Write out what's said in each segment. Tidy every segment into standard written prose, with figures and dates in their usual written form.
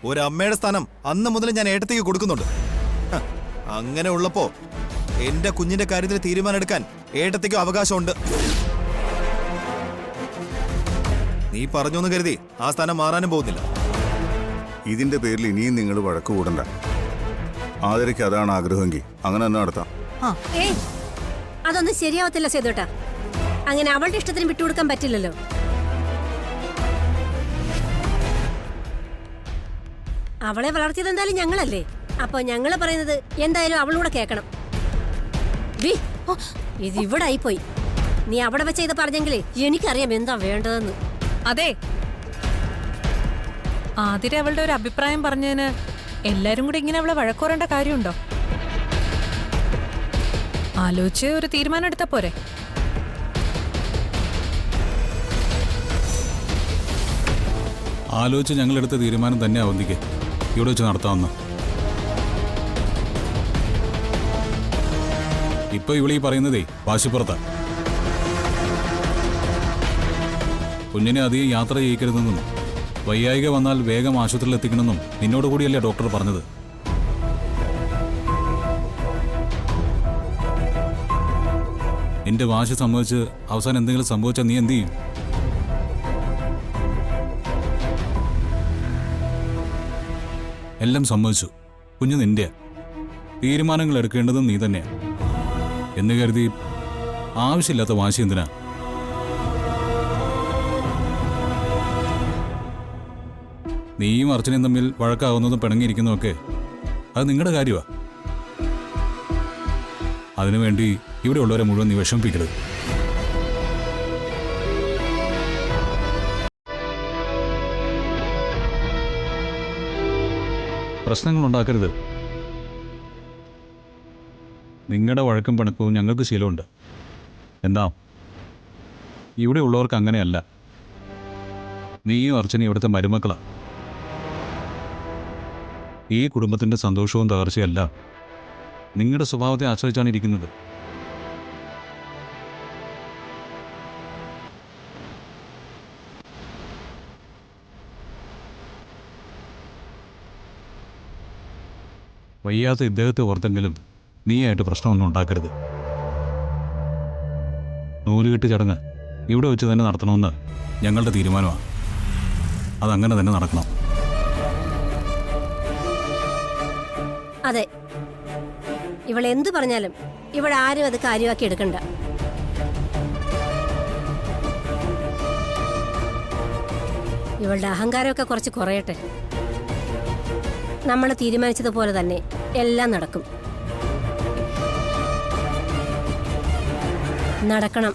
ഒരു അമ്മയുടെ സ്ഥാനം അന്ന് മുതൽ ഞാൻ ഏട്ടത്തേക്ക് കൊടുക്കുന്നുണ്ട്. അങ്ങനെ ഉള്ളപ്പോ എന്റെ കുഞ്ഞിന്റെ കാര്യത്തിൽ തീരുമാനം എടുക്കാൻ ഏട്ടത്തേക്കും അവകാശമുണ്ട്. നീ പറഞ്ഞോന്ന് കരുതി ആ സ്ഥാനം മാറാനും പോകുന്നില്ല. ഇതിന്റെ പേരിൽ ഇനിയും നിങ്ങൾ വഴക്ക് കൂടണ്ട. ആതിരയ്ക്ക് അതാണ് ആഗ്രഹമെങ്കിൽ അങ്ങനെ തന്നെ നടത്താം. അതൊന്നും ശരിയാവത്തില്ല സേതുട്ടാ. അങ്ങനെ അവളുടെ ഇഷ്ടത്തിന് വിട്ടുകൊടുക്കാൻ പറ്റില്ലല്ലോ. അവളെ വളർത്തിയത് എന്തായാലും ഞങ്ങളല്ലേ. അപ്പൊ ഞങ്ങള് പറയുന്നത് എന്തായാലും അവളൂടെ കേൾക്കണം. ഇത് ഇവിടെ ആയിപ്പോയി. നീ അവിടെ വെച്ച ഇത് പറഞ്ഞെങ്കിലേ എനിക്കറിയാം എന്താ വേണ്ടതെന്ന്. അതെ, ആതിര അവളുടെ ഒരു അഭിപ്രായം പറഞ്ഞതിന് എല്ലാരും കൂടി ഇങ്ങനെ അവളെ വഴക്കുറേണ്ട കാര്യമുണ്ടോ? ആലോചിച്ച് ഒരു തീരുമാനം എടുത്താ പോരെ? ആലോചിച്ച് ഞങ്ങളെടുത്ത തീരുമാനം തന്നെ അവന്തിക്ക് ഇവിടെ വെച്ച് നടത്താമെന്ന്. ഇപ്പൊ ഇവളീ പറയുന്നതേ വാശിപ്പുറത്താ. കുഞ്ഞിനെ അധികം യാത്ര ചെയ്യിക്കരുതെന്നും വയ്യായിക വന്നാൽ വേഗം ആശുപത്രിയിൽ എത്തിക്കണമെന്നും നിന്നോട് കൂടിയല്ലേ ഡോക്ടർ പറഞ്ഞത്? നിന്റെ വാശി സമ്മതിച്ച് അവസാനം എന്തെങ്കിലും സംഭവിച്ചാൽ നീ എന്ത് ചെയ്യും? എല്ലാം സമ്മതിച്ചു. കുഞ്ഞു നിന്റെ തീരുമാനങ്ങൾ എടുക്കേണ്ടതും നീ തന്നെയാ എന്ന് കരുതി ആവശ്യമില്ലാത്ത വാശി എന്തിനാ? നീയും അർച്ചനയും തമ്മിൽ വഴക്കാവുന്നതും പിണങ്ങിയിരിക്കുന്നതൊക്കെ അത് നിങ്ങളുടെ കാര്യമാ. അതിനുവേണ്ടി ഇവിടെ ഉള്ളവരെ മുഴുവൻ നീ വിഷമിപ്പിക്കരുത്. പ്രശ്നങ്ങൾ ഉണ്ടാക്കരുത്. നിങ്ങളുടെ വഴക്കും പിണക്കവും ഞങ്ങൾക്ക് ശീലമുണ്ട്. എന്താ ഇവിടെ ഉള്ളവർക്ക് അങ്ങനെയല്ല. നീയും അർച്ചനയും ഇവിടുത്തെ മരുമക്കളാ. ഈ കുടുംബത്തിൻ്റെ സന്തോഷവും തകർച്ചയല്ല നിങ്ങളുടെ സ്വഭാവത്തെ ആശ്രയിച്ചാണ് ഇരിക്കുന്നത്. വയ്യാത്ത ഇദ്ദേഹത്തെ ഓർത്തെങ്കിലും നീയായിട്ട് പ്രശ്നമൊന്നും ഉണ്ടാക്കരുത്. നൂലുകെട്ട് ചടങ്ങ് ഇവിടെ വെച്ച് തന്നെ നടത്തണമെന്ന് ഞങ്ങളുടെ തീരുമാനമാണ്. അതങ്ങനെ തന്നെ നടക്കണം. അതെ, ഇവളെന്തു പറഞ്ഞാലും ഇവിടെ ആരും അത് കാര്യമാക്കി എടുക്കണ്ട. ഇവളുടെ അഹങ്കാരമൊക്കെ കുറച്ച് കുറയട്ടെ. നമ്മൾ തീരുമാനിച്ചതുപോലെ തന്നെ എല്ലാം നടക്കും. നടക്കണം.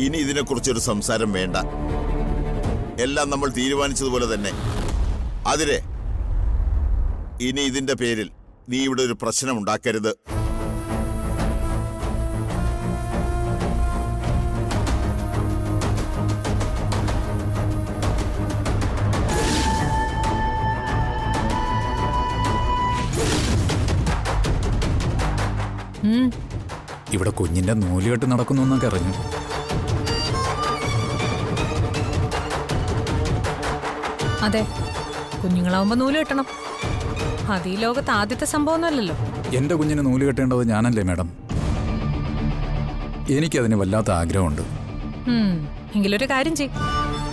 ഇനി ഇതിനെക്കുറിച്ചൊരു സംസാരം വേണ്ട. എല്ലാം നമ്മൾ തീരുമാനിച്ചതുപോലെ തന്നെ. അതിരെ ഇനി ഇതിന്റെ പേരിൽ നീ ഇവിടെ ഒരു പ്രശ്നം ഉണ്ടാക്കരുത്. ഇവിടെ കുഞ്ഞിന്റെ നൂലുകെട്ട് നടക്കുന്നു എന്നൊക്കെ അറിഞ്ഞു. അതെ, കുഞ്ഞുങ്ങളാവുമ്പോ നൂല് കെട്ടണം. അത് ഈ ലോകത്ത് ആദ്യത്തെ സംഭവമൊന്നുമല്ലല്ലോ. എന്റെ കുഞ്ഞിന് നൂല് കെട്ടേണ്ടത് ഞാനല്ലേ മാഡം? എനിക്കതിന് വല്ലാത്ത ആഗ്രഹമുണ്ട്. എങ്കിലൊരു കാര്യം ചെയ്,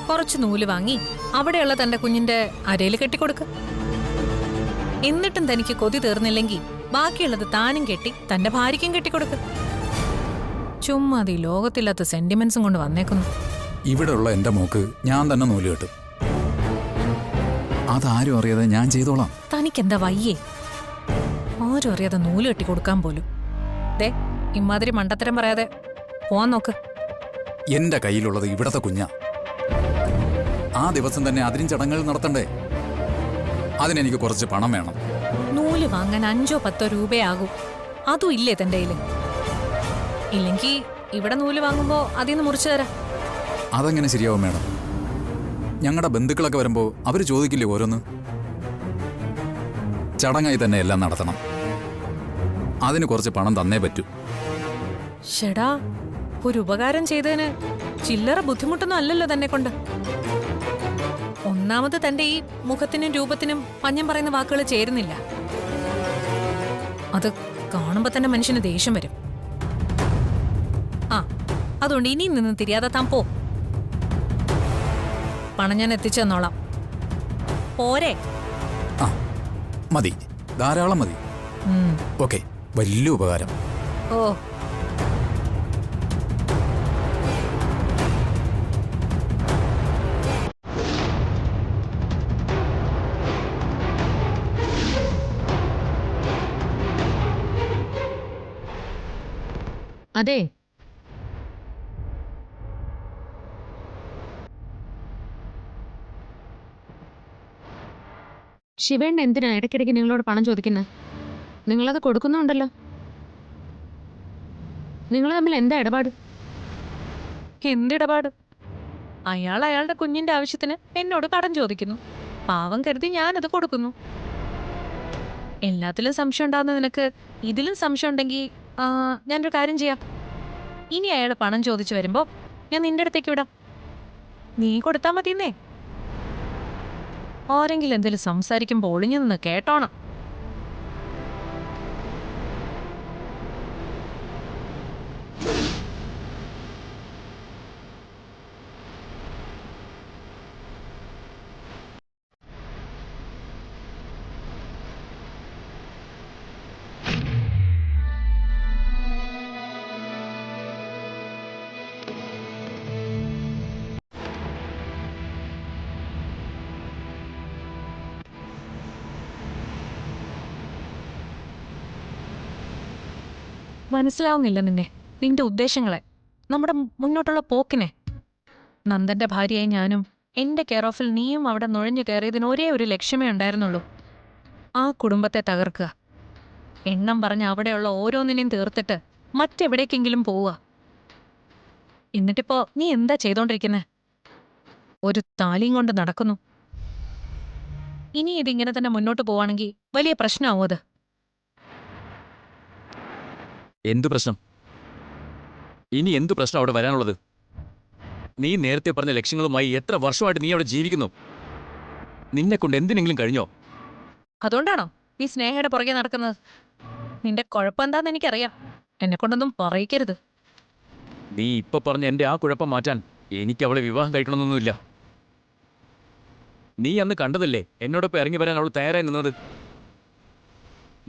കുറച്ച് നൂല് വാങ്ങി അവിടെയുള്ള തന്റെ കുഞ്ഞിന്റെ അരയിൽ കെട്ടിക്കൊടുക്ക്. എന്നിട്ടും തനിക്ക് കൊതി തീർന്നില്ലെങ്കിൽ ബാക്കിയുള്ളത് താനും കെട്ടി തന്റെ ഭാര്യയ്ക്കും കെട്ടിക്കൊടുക്ക്. ചുമ്മാ അത് ഈ ലോകത്തില്ലാത്ത സെന്റിമെന്റ്സും കൊണ്ട് വന്നേക്കുന്നു. ഇവിടെയുള്ള എന്റെ മോക്ക് ഞാൻ തന്നെ നൂല് കെട്ടും. അതാരും അറിയാതെ ഞാൻ ചെയ്തോളാം. തനിക്കെന്താ വയ്യേ? ആരും അറിയാതെ നൂല് കെട്ടി കൊടുക്കാൻ പോലും. ദേ, ഇമാതിരി മണ്ടത്തരം പറയാതെ പോവാൻ നോക്ക്. എന്റെ കയ്യിലുള്ളത് ഇവിടത്തെ കുഞ്ഞാ. ആ ദിവസം തന്നെ അതിനും ചടങ്ങുകൾ നടത്തണ്ടേ? അതിനെനിക്ക് കുറച്ച് പണം വേണം. നൂല് വാങ്ങാൻ 5-10 രൂപയാകും. അതും ഇല്ലേ തന്റെ കയ്യില്? ഇല്ലെങ്കിൽ ഇവിടെ നൂല് വാങ്ങുമ്പോ അതിന്ന് മുറിച്ചു തരാം. അതെങ്ങനെ ശരിയാവും മാഡം? ഞങ്ങളുടെ ബന്ധുക്കളൊക്കെ വരുമ്പോ അവര് ചോദിക്കില്ലേ ഓരോന്ന്? ചടങ്ങായി തന്നെ എല്ലാം നടത്തണം. അതിന് കുറച്ച് പണം തന്നേ പറ്റൂ. ഷെടാ, ഒരു ഉപകാരം ചെയ്തതിന് ചില്ലറ ബുദ്ധിമുട്ടൊന്നും അല്ലല്ലോ തന്നെ കൊണ്ട്. ഒന്നാമത് തന്റെ ഈ മുഖത്തിനും രൂപത്തിനും പഞ്ഞം പറയുന്ന വാക്കുകൾ ചേരുന്നില്ല. അത് കാണുമ്പോ തന്നെ മനുഷ്യന് ദേഷ്യം വരും. ആ അതുകൊണ്ട് ഇനിയും നിന്ന് തിരിയാതെ താൻ പോ. പണം ഞാൻ എത്തിച്ചു തന്നോളാം. പോരെ? ആ മതി, ധാരാളം മതി. ഓക്കെ, വലിയ ഉപകാരം. ഓ അതെ, ശിവേണ്ണ എന്തിനാ ഇടയ്ക്കിടയ്ക്ക് നിങ്ങളോട് പണം ചോദിക്കുന്നത്? നിങ്ങളത് കൊടുക്കുന്നുണ്ടല്ലോ. നിങ്ങൾ തമ്മിൽ എന്താ ഇടപാട്? എന്തിടപാട്? അയാൾ അയാളുടെ കുഞ്ഞിന്റെ ആവശ്യത്തിന് എന്നോട് കടം ചോദിക്കുന്നു. പാവം കരുതി ഞാനത് കൊടുക്കുന്നു. എല്ലാത്തിലും സംശയം ഉണ്ടാകുന്ന നിനക്ക് ഇതിലും സംശയം ഉണ്ടെങ്കിൽ ഞാനൊരു കാര്യം ചെയ്യാം. ഇനി അയാൾ പണം ചോദിച്ചു വരുമ്പോ ഞാൻ നിന്റെ അടുത്തേക്ക് വിടാം. നീ കൊടുത്താൽ മതിയെന്നേ. ആരെങ്കിലും എന്തെങ്കിലും സംസാരിക്കുമ്പോൾ ഒളിഞ്ഞു നിന്ന് കേട്ടോണം. മനസ്സിലാവുന്നില്ല നിന്റെ ഉദ്ദേശങ്ങളെ, നമ്മുടെ മുന്നോട്ടുള്ള പോക്കിനെ. നന്ദന്റെ ഭാര്യയായി ഞാനും എന്റെ കെയർ ഓഫിൽ നീയും അവിടെ നുഴഞ്ഞു കയറിയതിന് ഒരേ ഒരു ലക്ഷ്യമേ ഉണ്ടായിരുന്നുള്ളൂ, ആ കുടുംബത്തെ തകർക്കുക. എണ്ണം പറഞ്ഞ് അവിടെയുള്ള ഓരോന്നിനെയും തീർത്തിട്ട് മറ്റെവിടേക്കെങ്കിലും പോവുക. എന്നിട്ടിപ്പോ നീ എന്താ ചെയ്തോണ്ടിരിക്കുന്നെ? ഒരു താലിയും കൊണ്ട് നടക്കുന്നു. ഇനി ഇതിങ്ങനെ തന്നെ മുന്നോട്ട് പോവാണെങ്കിൽ വലിയ പ്രശ്നമാവും അത്. എന്തു പ്രശ്നം? ഇനി എന്തു പ്രശ്നം അവിടെ വരാനുള്ളത്? നീ നേരത്തെ പറഞ്ഞ ലക്ഷ്യങ്ങളുമായി എത്ര വർഷമായിട്ട് നീ അവിടെ ജീവിക്കുന്നു? നിന്നെ കൊണ്ട് എന്തിനെങ്കിലും കഴിഞ്ഞോ? അതുകൊണ്ടാണോ നീ സ്നേഹയുടെ പുറകെ നടക്കുന്നത്? നിന്റെ കുഴപ്പം എന്താന്ന് എനിക്കറിയാം. എന്നെ കൊണ്ടൊന്നും പറയിക്കരുത്. നീ ഇപ്പൊ പറഞ്ഞ എന്റെ ആ കുഴപ്പം മാറ്റാൻ എനിക്ക് അവളെ വിവാഹം കഴിക്കണമെന്നൊന്നുമില്ല. നീ അന്ന് കണ്ടതല്ലേ എന്നോടൊപ്പം ഇറങ്ങി വരാൻ അവൾ തയ്യാറായി നിന്നത്.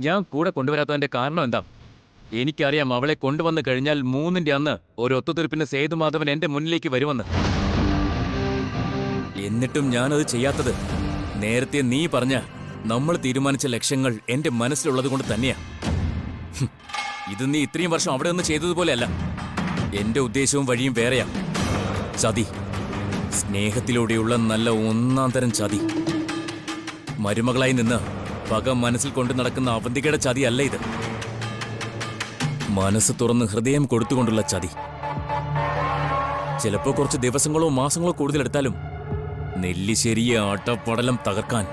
ഞാൻ കൂടെ കൊണ്ടുവരാത്തതിന്റെ കാരണം എന്താ? എനിക്കറിയാം അവളെ കൊണ്ടുവന്നു കഴിഞ്ഞാൽ 3-ന്റെ അന്ന് ഒരു ഒത്തുതീർപ്പിന് സേതുമാധവൻ എന്റെ മുന്നിലേക്ക് വരുമെന്ന്. എന്നിട്ടും ഞാനത് ചെയ്യാത്തത് നേരത്തെ നീ പറഞ്ഞ നമ്മൾ തീരുമാനിച്ച ലക്ഷ്യങ്ങൾ എന്റെ മനസ്സിലുള്ളത് കൊണ്ട് തന്നെയാ. ഇത് നീ ഇത്രയും വർഷം അവിടെ നിന്ന് ചെയ്തതുപോലെയല്ല. എന്റെ ഉദ്ദേശവും വഴിയും വേറെയാ. ചതി, സ്നേഹത്തിലൂടെയുള്ള നല്ല ഒന്നാം തരം ചതി. മരുമകളായി നിന്ന് പക മനസ്സിൽ കൊണ്ടു നടക്കുന്ന അവന്തികയുടെ ചതിയല്ല ഇത്. മനസ്സ് തുറന്ന് ഹൃദയം കൊടുത്തുകൊണ്ടുള്ള ചതി. ചിലപ്പോ കുറച്ച് ദിവസങ്ങളോ മാസങ്ങളോ കൂടുതലെടുത്താലും നെല്ലിശ്ശേരിയെ ആട്ടപ്പടലം തകർക്കാൻ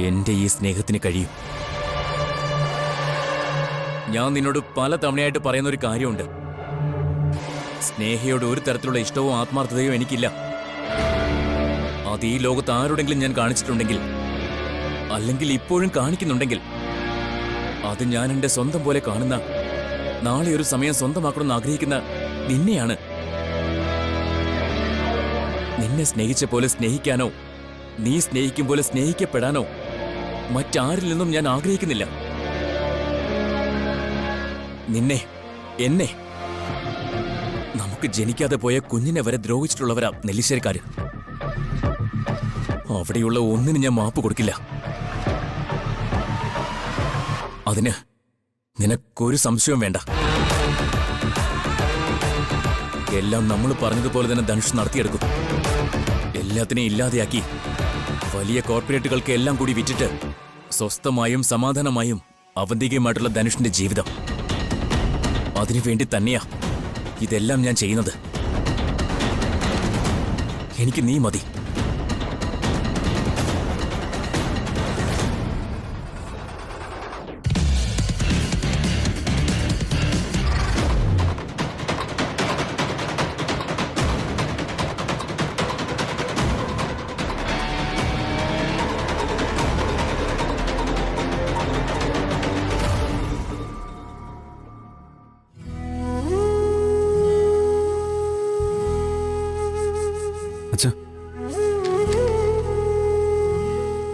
എന്റെ ഈ സ്നേഹത്തിന് കഴിയും. ഞാൻ നിന്നോട് പല തവണയായിട്ട് പറയുന്നൊരു കാര്യമുണ്ട്. സ്നേഹയോട് ഒരു തരത്തിലുള്ള ഇഷ്ടവും ആത്മാർത്ഥതയോ എനിക്കില്ല. അത് ഈ ലോകത്ത് ആരോടെങ്കിലും ഞാൻ കാണിച്ചിട്ടുണ്ടെങ്കിൽ, അല്ലെങ്കിൽ ഇപ്പോഴും കാണിക്കുന്നുണ്ടെങ്കിൽ, അത് ഞാൻ എന്റെ സ്വന്തം പോലെ കാണുന്ന, നാളെ ഒരു സമയം സ്വന്തമാക്കണമെന്ന് ആഗ്രഹിക്കുന്ന നിന്നെയാണ്. നിന്നെ സ്നേഹിച്ച പോലെ സ്നേഹിക്കാനോ നീ സ്നേഹിക്കും പോലെ സ്നേഹിക്കപ്പെടാനോ മറ്റാരിൽ നിന്നും ഞാൻ ആഗ്രഹിക്കുന്നില്ല. നിന്നെ, എന്നെ, നമുക്ക് ജനിക്കാതെ പോയ കുഞ്ഞിനെ വരെ ദ്രോഹിച്ചിട്ടുള്ളവരാ നെല്ലിശ്ശേരിക്കാര്. അവിടെയുള്ള ഒന്നിന് ഞാൻ മാപ്പ് കൊടുക്കില്ല. അതിന് നിനക്കൊരു സംശയവും വേണ്ട. എല്ലാം നമ്മൾ പറഞ്ഞതുപോലെ തന്നെ ധനുഷ് നടത്തിയെടുക്കും. എല്ലാത്തിനെയും ഇല്ലാതെയാക്കി വലിയ കോർപ്പറേറ്റുകൾക്ക് എല്ലാം കൂടി വിറ്റിട്ട് സ്വസ്ഥമായും സമാധാനമായും അവന്തികയുമായിട്ടുള്ള ധനുഷിന്റെ ജീവിതം. അതിനുവേണ്ടി തന്നെയാ ഇതെല്ലാം ഞാൻ ചെയ്യുന്നത്. എനിക്ക് നീ മതി.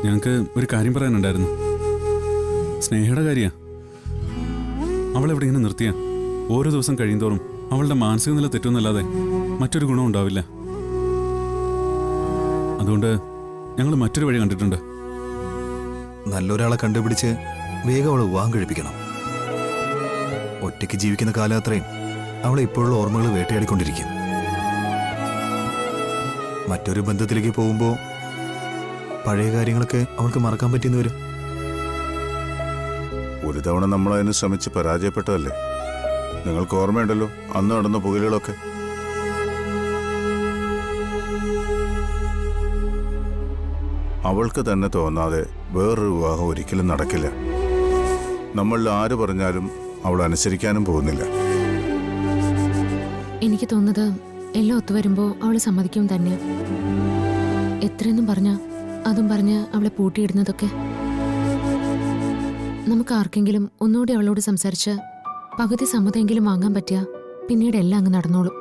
ഞങ്ങൾക്ക് ഒരു കാര്യം പറയാനുണ്ടായിരുന്നു. സ്നേഹയുടെ കാര്യ. അവളെവിടെ ഇങ്ങനെ നിർത്തിയ ഓരോ ദിവസം കഴിയുന്തോറും അവളുടെ മാനസിക നില തെറ്റുമെന്നല്ലാതെ മറ്റൊരു ഗുണം ഉണ്ടാവില്ല. അതുകൊണ്ട് ഞങ്ങൾ മറ്റൊരു വഴി കണ്ടിട്ടുണ്ട്. നല്ലൊരാളെ കണ്ടുപിടിച്ച് വേഗം അവളെ വിവാഹം കഴിപ്പിക്കണം. ഒറ്റയ്ക്ക് ജീവിക്കുന്ന കാലം അത്രയും അവളെ ഇപ്പോഴുള്ള ഓർമ്മകൾ വേട്ടയാടിക്കൊണ്ടിരിക്കും. മറ്റൊരു ബന്ധത്തിലേക്ക് പോകുമ്പോൾ പഴയ കാര്യങ്ങളൊക്കെ അവൾക്ക് മറക്കാൻ പറ്റിയെന്ന് വരും. ഒരു തവണ നമ്മൾ അതിന് ശ്രമിച്ച് പരാജയപ്പെട്ടതല്ലേ? നിങ്ങൾക്ക് ഓർമ്മയുണ്ടല്ലോ അന്ന് നടന്ന പുകലുകളൊക്കെ. അവൾക്ക് തന്നെ തോന്നാതെ വേറൊരു വിവാഹം ഒരിക്കലും നടക്കില്ല. നമ്മളിൽ ആര് പറഞ്ഞാലും അവൾ അനുസരിക്കാനും പോകുന്നില്ല. എനിക്ക് തോന്നുന്നത് എല്ലാം ഒത്തുവരുമ്പോൾ അവൾ സമ്മതിക്കും തന്നെ. എത്രയെന്നും അതും പറഞ്ഞ് അവളെ പൂട്ടിയിടുന്നതൊക്കെ നമുക്ക് ആർക്കെങ്കിലും ഒന്നുകൂടി അവളോട് സംസാരിച്ച് പകുതി സമ്മതമെങ്കിലും വാങ്ങാൻ പറ്റിയ പിന്നീട് എല്ലാം അങ്ങ് നടന്നോളും.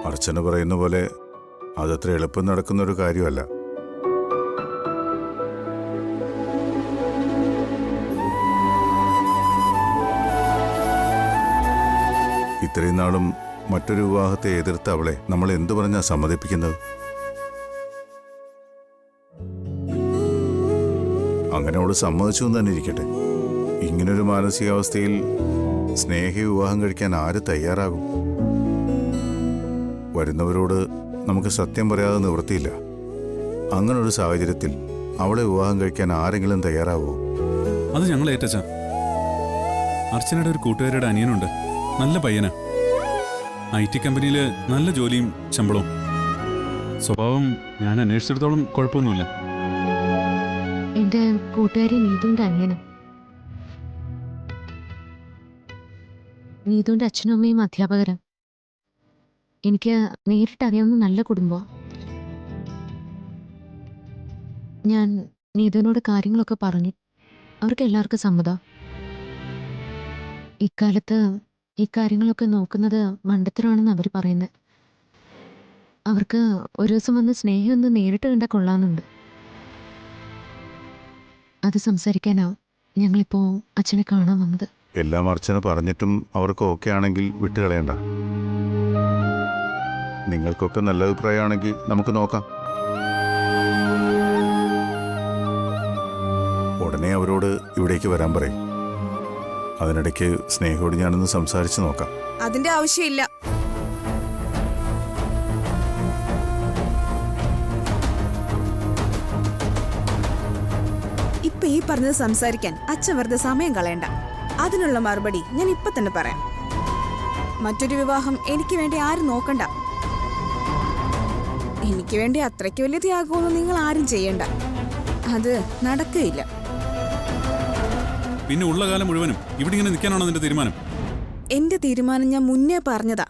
അർച്ചന പറയുന്ന പോലെ അതത്ര എളുപ്പം നടക്കുന്ന ഒരു കാര്യമല്ല. ഇത്രയും നാളും മറ്റൊരു വിവാഹത്തെ എതിർത്ത് അവളെ നമ്മൾ എന്തു പറഞ്ഞാ സമ്മതിപ്പിക്കുന്നത്? അങ്ങനെ അവള് സമ്മതിച്ചു എന്ന് തന്നെ ഇരിക്കട്ടെ. ഇങ്ങനൊരു മാനസികാവസ്ഥയിൽ സ്നേഹ വിവാഹം കഴിക്കാൻ ആര് തയ്യാറാകും? വരുന്നവരോട് നമുക്ക് സത്യം പറയാതെ നിവൃത്തിയില്ല. അങ്ങനൊരു സാഹചര്യത്തിൽ അവളെ വിവാഹം കഴിക്കാൻ ആരെങ്കിലും തയ്യാറാവുമോ? അത് ഞങ്ങൾ ഏറ്റച്ച. അർച്ചനയുടെ ഒരു കൂട്ടുകാരുടെ അനിയനുണ്ട്, നല്ല പയ്യനാ. IT കമ്പനിയിൽ നല്ല ജോലിയും ശമ്പളവും. സ്വഭാവം ഞാൻ അന്വേഷിച്ചിടത്തോളം കുഴപ്പമൊന്നുമില്ല. എന്റെ കൂട്ടുകാരി നീതുവിന്റെ അനിയനും. നീതുവിന്റെ അച്ഛനും അമ്മയും അധ്യാപകരാ. എനിക്ക് നേരിട്ടറിയാവുന്ന നല്ല കുടുംബം. ഞാൻ നീതുവിനോട് കാര്യങ്ങളൊക്കെ പറഞ്ഞു. അവർക്ക് എല്ലാവർക്കും സമ്മതം. ഇക്കാലത്ത് ഈ കാര്യങ്ങളൊക്കെ നോക്കുന്നത് മണ്ടത്തരമാണെന്ന് അവർ പറയുന്നത്. അവർക്ക് ഒരു ദിവസം വന്ന് സ്നേഹം ഒന്ന് നേരിട്ട് കണ്ടാൽ കൊള്ളാമെന്നുണ്ട്. അത് സംസാരിക്കാനാ ഞങ്ങളിപ്പോ അച്ഛനെ കാണാൻ വന്നത്. എല്ലാം അർച്ചന പറഞ്ഞിട്ടും അവർക്ക് ഓക്കെ ആണെങ്കിൽ വിട്ടുകളയണ്ട. നിങ്ങൾക്കൊക്കെ നല്ല അഭിപ്രായമാണെങ്കിൽ നമുക്ക് നോക്കാം. ഉടനെ അവരോട് ഇവിടേക്ക് വരാൻ പറയും. അതിനിടയ്ക്ക് സ്നേഹയോട് ഞാനൊന്ന് സംസാരിച്ച് നോക്കാം. അതിന്റെ ആവശ്യമില്ല. ഇപ്പൊ ഈ പറഞ്ഞത് സംസാരിക്കാൻ അച്ഛൻ വെറുതെ സമയം കളയണ്ട. അതിനുള്ള മറുപടി ഞാൻ ഇപ്പൊ തന്നെ പറയാം. മറ്റൊരു വിവാഹം എനിക്ക് വേണ്ടി ആരും നോക്കണ്ട. എനിക്ക് വേണ്ടി അത്രയ്ക്ക് വലിയ ത്യാഗമൊന്നും നിങ്ങൾ ആരും ചെയ്യണ്ട. അത് നടക്കുകയില്ല. പിന്നെ ഉള്ള കാലം മുഴുവനും ഇവിടെ ഇങ്ങനെ നിൽക്കാനാണോ നിന്റെ തീരുമാനം? എന്റെ തീരുമാനം ഞാൻ മുന്നേ പറഞ്ഞതാ.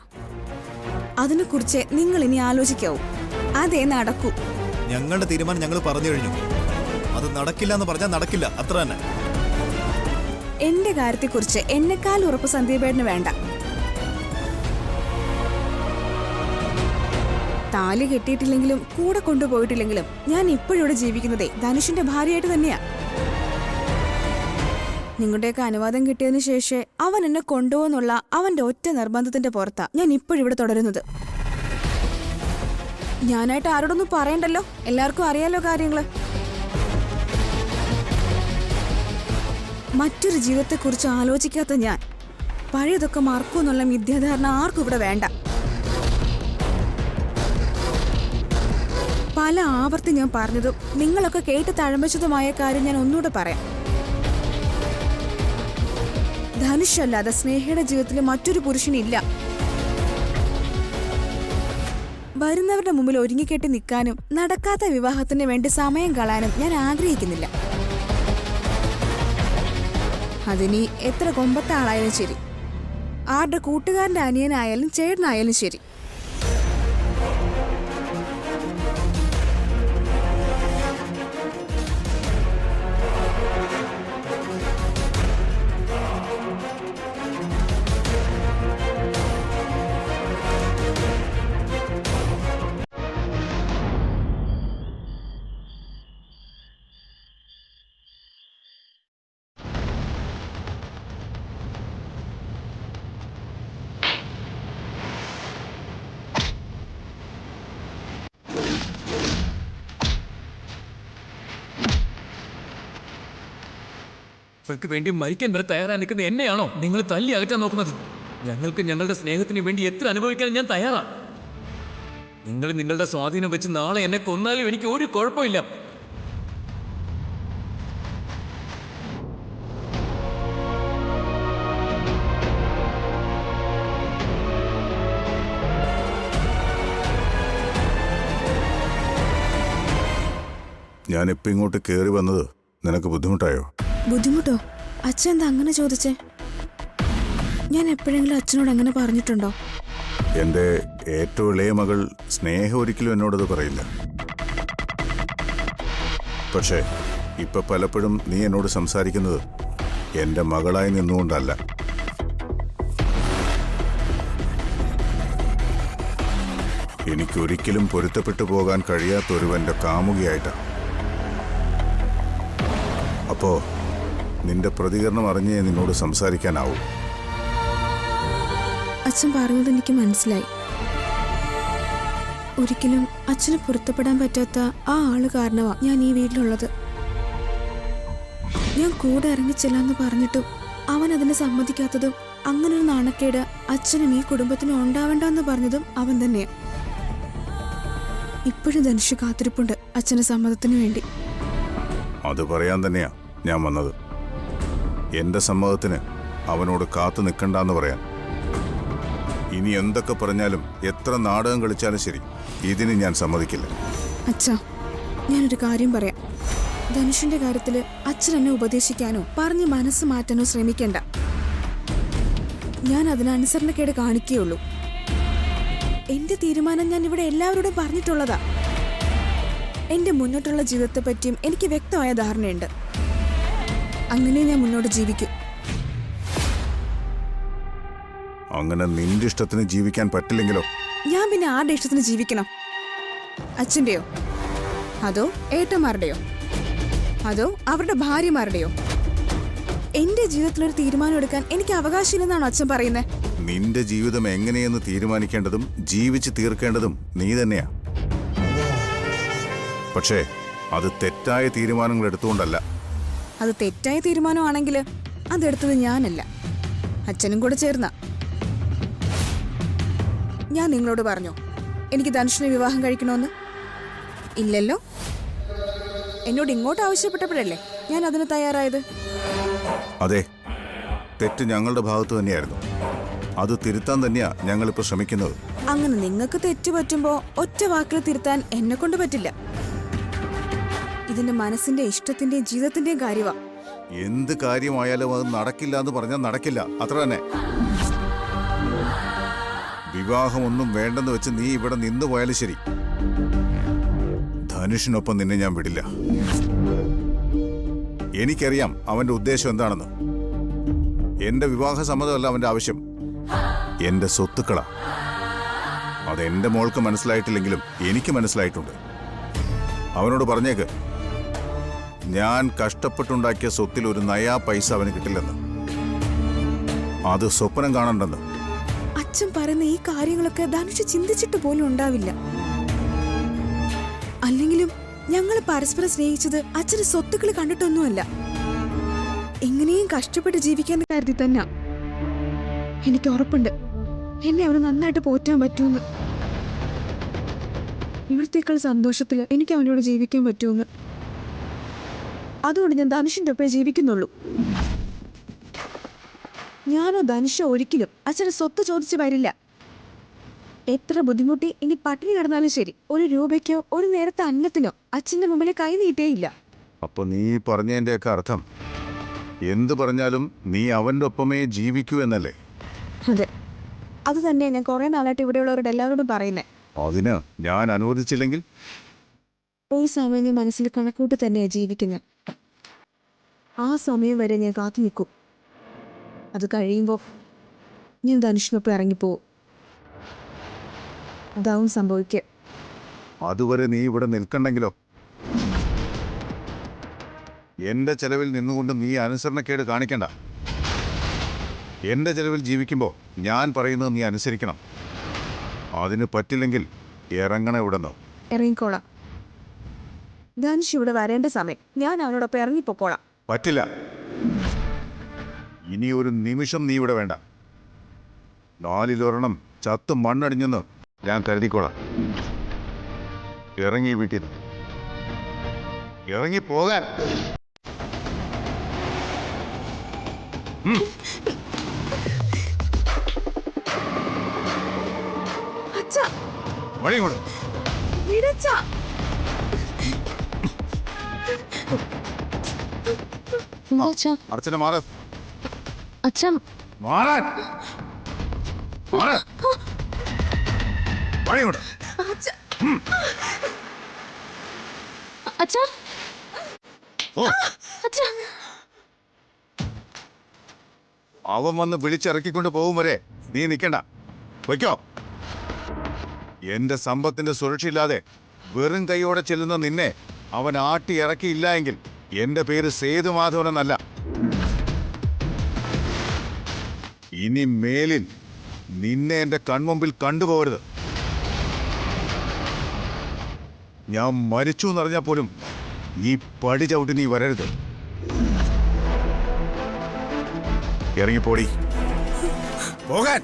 അതിനെക്കുറിച്ച് നിങ്ങൾ ഇനി ആലോചിക്കാവൂ. അതേ നടക്കൂ. ഞങ്ങളുടെ തീരുമാനം ഞങ്ങൾ പറഞ്ഞു കഴിഞ്ഞു. അത് നടക്കില്ല എന്ന് പറഞ്ഞാൽ നടക്കില്ല, അത്ര തന്നെ. എന്റെ കാര്യത്തെക്കുറിച്ച് എന്നെക്കാൾ ഉറപ്പ് സന്ദീപേട്ടന് വേണ്ട. താലി കെട്ടിയിട്ടില്ലെങ്കിലും കൂടെ കൊണ്ടുപോയിട്ടില്ലെങ്കിലും ഞാൻ ഇപ്പോഴിവിടെ ജീവിക്കുന്നതേ ധനുഷിന്റെ ഭാര്യയായിട്ട് തന്നെയാ. നിങ്ങളുടെയൊക്കെ അനുവാദം കിട്ടിയതിനു ശേഷം അവൻ എന്നെ കൊണ്ടുപോകുന്നുള്ള അവന്റെ ഒറ്റ നിർബന്ധത്തിന്റെ പുറത്താ ഞാൻ ഇപ്പോഴിവിടെ തുടരുന്നത്. ഞാനായിട്ട് ആരോടൊന്നും പറയണ്ടല്ലോ, എല്ലാവർക്കും അറിയാലോ കാര്യങ്ങള്. മറ്റൊരു ജീവിതത്തെക്കുറിച്ച് ആലോചിക്കാത്ത ഞാൻ പഴയതൊക്കെ മറക്കൂന്നുള്ള മിഥ്യാധാരണ ആർക്കും ഇവിടെ വേണ്ട. പല ആവർത്തി ഞാൻ പറഞ്ഞതും നിങ്ങളൊക്കെ കേട്ട് തഴമ്പച്ചതുമായ കാര്യം ഞാൻ ഒന്നുകൂടെ പറയാം. ധനുഷല്ലാതെ സ്നേഹയുടെ ജീവിതത്തിൽ മറ്റൊരു പുരുഷനില്ല. വരുന്നവരുടെ മുമ്പിൽ ഒരുങ്ങിക്കെട്ടി നിൽക്കാനും നടക്കാത്ത വിവാഹത്തിന് വേണ്ടി സമയം കളയാനും ഞാൻ ആഗ്രഹിക്കുന്നില്ല. അതിനി എത്ര കൊമ്പത്തെ ആളായാലും ശരി, ആരുടെ കൂട്ടുകാരന്റെ അനിയനായാലും ചേട്ടനായാലും ശരി. അവൾക്ക് വേണ്ടി മരിക്കാൻ വരെ തയ്യാറായി നിൽക്കുന്ന എന്നെയാണോ നിങ്ങൾ തല്ലി അകറ്റാൻ നോക്കുന്നത്? ഞങ്ങൾക്ക് ഞങ്ങളുടെ സ്നേഹത്തിന് വേണ്ടി എത്ര അനുഭവിക്കാൻ ഞാൻ തയ്യാറാണ്. നിങ്ങൾ നിങ്ങളുടെ സ്വാധീനം വെച്ച് നാളെ എന്നെ കൊന്നാലും എനിക്ക് ഒരു കുഴപ്പമില്ല. ഞാനിപ്പോൾ ഇങ്ങോട്ട് കയറി വന്നത് നിനക്ക് ബുദ്ധിമുട്ടായോ? ബുദ്ധിമുട്ടോ? അച്ഛൻ എന്താ അങ്ങനെ ചോദിച്ചേ? ഞാൻ എപ്പോഴെങ്കിലും അച്ഛനോട് അങ്ങനെ പറഞ്ഞിട്ടുണ്ടോ? എൻ്റെ ഏറ്റവും ഇളയ മകൾ സ്നേഹം ഒരിക്കലും എന്നോടത് പറയില്ല. പക്ഷേ ഇപ്പൊ പലപ്പോഴും നീ എന്നോട് സംസാരിക്കുന്നത് എൻ്റെ മകളായി നിന്നുകൊണ്ടല്ല. എനിക്കൊരിക്കലും പൊരുത്തപ്പെട്ടു പോകാൻ കഴിയാത്തൊരുവൻ്റെ കാമുകിയായിട്ടാണ്. അപ്പോ നിന്റെ പ്രതികരണം അറിഞ്ഞേ നിന്നോട് സംസാരിക്കാനാവൂ. അച്ഛൻ പറഞ്ഞത് എനിക്ക് മനസ്സിലായി. ഒരിക്കലും അച്ഛന് പൊരുത്തപ്പെടാൻ പറ്റാത്ത ആ ആള് കാരണമാ ഞാൻ ഈ വീട്ടിലുള്ളത്. ഞാൻ കൂടെ ഇറങ്ങിച്ചില്ലെന്ന് പറഞ്ഞിട്ടും അവൻ അതിന് സമ്മതിക്കാത്തതും അങ്ങനൊരു നാണക്കേട് അച്ഛനും ഈ കുടുംബത്തിനും ഉണ്ടാവണ്ടെന്ന് പറഞ്ഞതും അവൻ തന്നെയാ. ഇപ്പോഴും ധനുഷ് കാത്തിരിപ്പുണ്ട് അച്ഛന്റെ സമ്മതത്തിന് വേണ്ടി. അത് പറയാൻ തന്നെയാ ഞാൻ വന്നത്. എൻ്റെ സമ്മതത്തിന് അവനോട് കാത്തു നിൽക്കണ്ടെന്ന് പറയാൻ. ഇനി എന്തൊക്കെ പറഞ്ഞാലും എത്ര നാടകം കളിച്ചാലും ശരി, ഇതിന് ഞാൻ സമ്മതിക്കില്ല. അച്ഛാ, ഞാനൊരു കാര്യം പറയാം. ധനുഷിന്റെ കാര്യത്തില് അച്ഛൻ എന്നെ ഉപദേശിക്കാനോ പറഞ്ഞ് മനസ്സ് മാറ്റാനോ ശ്രമിക്കണ്ട. ഞാൻ അതിനനുസരണക്കേട് കാണിക്കുകയുള്ളൂ. എന്റെ തീരുമാനം ഞാൻ ഇവിടെ എല്ലാവരോടും പറഞ്ഞിട്ടുള്ളതാ. എന്റെ മുന്നോട്ടുള്ള ജീവിതത്തെ പറ്റിയും എനിക്ക് വ്യക്തമായ ധാരണയുണ്ട്. അങ്ങനെ ഞാൻ മുന്നോട്ട് ജീവിക്കും. അങ്ങനെ നിന്റെ ഇഷ്ടത്തിന് ജീവിക്കാൻ പറ്റില്ലെങ്കിലോ? ഞാൻ പിന്നെ ആരുടെ ഇഷ്ടത്തിന് ജീവിക്കണം? അച്ഛൻ്റെയോ? അതോ ഏട്ടന്മാരുടെയോ? അതോ അവരുടെ ഭാര്യമാരുടെയോ? എന്റെ ജീവിതത്തിലൊരു തീരുമാനം എടുക്കാൻ എനിക്ക് അവകാശമില്ലെന്നാണോ അച്ഛൻ പറയുന്നത്? നിന്റെ ജീവിതം എങ്ങനെയെന്ന് തീരുമാനിക്കേണ്ടതും ജീവിച്ച് തീർക്കേണ്ടതും നീ തന്നെയാ. പക്ഷേ അത് തെറ്റായ തീരുമാനങ്ങൾ എടുത്തുകൊണ്ടല്ല. അത് തെറ്റായ തീരുമാനമാണെങ്കിൽ അതെടുത്തത് ഞാനല്ല, അച്ഛനും കൂടെ ചേർന്ന. ഞാൻ നിങ്ങളോട് പറഞ്ഞോ എനിക്ക് ധനുഷിനെ വിവാഹം കഴിക്കണമെന്ന്? ഇല്ലല്ലോ. എന്നോട് ഇങ്ങോട്ട് ആവശ്യപ്പെട്ടപ്പോഴല്ലേ ഞാൻ അതിന് തയ്യാറായത്. അതെ, തെറ്റ് ഞങ്ങളുടെ ഭാഗത്ത് തന്നെയായിരുന്നു. അത് തിരുത്താൻ തന്നെയാ ഞങ്ങളിപ്പോൾ ശ്രമിക്കുന്നത്. അങ്ങനെ നിങ്ങൾക്ക് തെറ്റ് പറ്റുമ്പോ ഒറ്റ വാക്കിൽ തിരുത്താൻ എന്നെ കൊണ്ട് പറ്റില്ല. ഇതിന്റെ മനസ്സിന്റെ ഇഷ്ടത്തിന്റെയും ജീവിതത്തിന്റെയും കാര്യമാ. എന്ത് കാര്യമായാലും അത് നടക്കില്ല എന്ന് പറഞ്ഞാൽ നടക്കില്ല, അത്ര തന്നെ. വിവാഹം ഒന്നും വേണ്ടെന്ന് വെച്ച് നീ ഇവിടെ നിന്നു പോയാലും ശരി, ധനുഷിനൊപ്പം നിന്നെ ഞാൻ വിടില്ല. എനിക്കറിയാം അവന്റെ ഉദ്ദേശം എന്താണെന്ന്. എന്റെ വിവാഹ സമ്മതമല്ല അവന്റെ ആവശ്യം, എന്റെ സ്വത്തുക്കളാ. അതെന്റെ മോൾക്ക് മനസ്സിലായിട്ടില്ലെങ്കിലും എനിക്ക് മനസ്സിലായിട്ടുണ്ട്. അവനോട് പറഞ്ഞേക്ക്, ഞാൻ കഷ്ടപ്പെട്ടുണ്ടാക്കിയ സ്വത്തിൽ ഒരു നയാ പൈസ അവന് കിട്ടില്ലെന്ന്, അത് സ്വപ്നം കാണണ്ടെന്ന്. അച്ഛൻ പറയുന്ന ഈ കാര്യങ്ങളൊക്കെ ധനുഷ് ചിന്തിച്ചിട്ട് പോലും ഉണ്ടാവില്ല. അല്ലെങ്കിലും ഞങ്ങൾ പരസ്പരം സ്നേഹിച്ചത് അച്ഛന് സ്വത്തുക്കൾ കണ്ടിട്ടൊന്നുമല്ല, എങ്ങനെയും കഷ്ടപ്പെട്ട് ജീവിക്കാൻ കരുതി തന്നെ. എനിക്ക് ഉറപ്പുണ്ട് എന്നെ അവന് നന്നായിട്ട് പോറ്റാൻ പറ്റുമെന്ന്. ഇവിടത്തേക്കാൾ സന്തോഷത്തിൽ എനിക്ക് അവനോട് ജീവിക്കാൻ പറ്റുമെന്ന്. അതുകൊണ്ട് ഞാൻ ധനുഷിന്റെ ഒപ്പം ജീവിക്കുന്നുള്ളൂ. ഞാനോ ധനുഷോ ഒരിക്കലും അച്ഛനെ സ്വത്ത് ചോദിച്ചു വരില്ല. എത്ര ബുദ്ധിമുട്ടി ഇനി പട്ടിണി കിടന്നാലും ശരി, ഒരു രൂപയ്ക്കോ ഒരു നേരത്തെ അന്നത്തിനോ അച്ഛന്റെ മുമ്പിൽ കൈ നീട്ടേയില്ല. അപ്പൊ നീ പറഞ്ഞതിന്റെയൊക്കെ അർത്ഥം എന്ത് പറഞ്ഞാലും നീ അവന്റെ ഒപ്പമേ ജീവിക്കൂ എന്നല്ലേ? അതെ, അത് തന്നെ ഞാൻ കുറെ നാളായിട്ട് ഇവിടെയുള്ളവരോട് എല്ലാവരോടും പറയുന്നേ. അതിന് ഞാൻ അനുവദിച്ചില്ലെങ്കിൽ? ഈ സമയം മനസ്സിൽ കണക്കൂട്ട് തന്നെയാണ് ജീവിക്കുന്നത്. ആ സമയം വരെ ഞാൻ കാത്തു നിൽക്കും. അത് കഴിയുമ്പോൾ ഞാൻ ധനുഷിനൊപ്പം ഇറങ്ങിപ്പോവും. അതാവും സംഭവിക്കുക. അതുവരെ നീ ഇവിടെ നിൽക്കണ്ടെങ്കിലോ? എന്റെ ചെലവിൽ നിന്നുകൊണ്ട് നീ അനുസരണക്കേട് കാണിക്കണ്ട. എന്റെ ചെലവിൽ ജീവിക്കുമ്പോൾ ഞാൻ പറയുന്നത് നീ അനുസരിക്കണം. അതിന് പറ്റില്ലെങ്കിൽ ഇറങ്ങണ ഇവിടെന്നോ? ഇറങ്ങിക്കോളാം. ധനുഷ് ഇവിടെ വരേണ്ട സമയം ഞാൻ അവനോടൊപ്പം ഇറങ്ങിപ്പോക്കോളാം. പറ്റില്ല. ഇനി ഒരു നിമിഷം നീ ഇവിടെ വേണ്ട. 4-1 ചത്ത് മണ്ണടിഞ്ഞെന്ന് ഞാൻ കരുതിക്കോളാം. ഇറങ്ങി വീട്ടിൽ നിന്ന് ഇറങ്ങി പോകാൻ. വഴി കൊണ്ട് എന്താ അച്ഛാ? അർച്ചന മാറ അച്ഛാ, മാറാൻ വഴി കൊണ്ട്. അച്ഛാ, ഓ, അച്ഛാ. അവൻ വന്ന് വിളിച്ചിറക്കിക്കൊണ്ട് പോകും വരെ നീ നിൽക്കണ്ട. വയ്ക്കോ. എന്റെ സമ്പത്തിന്റെ സുരക്ഷയില്ലാതെ വെറും കൈയോടെ ചെല്ലുന്ന നിന്നെ അവൻ ആട്ടി ഇറക്കിയില്ല എങ്കിൽ എന്റെ പേര് സേതുമാധവൻ എന്നല്ല. ഇനി മേലിൽ നിന്നെ എന്റെ കൺമുമ്പിൽ കണ്ടുപോകരുത്. ഞാൻ മരിച്ചു എന്നറിഞ്ഞാൽ പോലും ഈ പടി ചവിട്ടി നീ വരരുത്. ഇറങ്ങിപ്പോടി. പോകാൻ.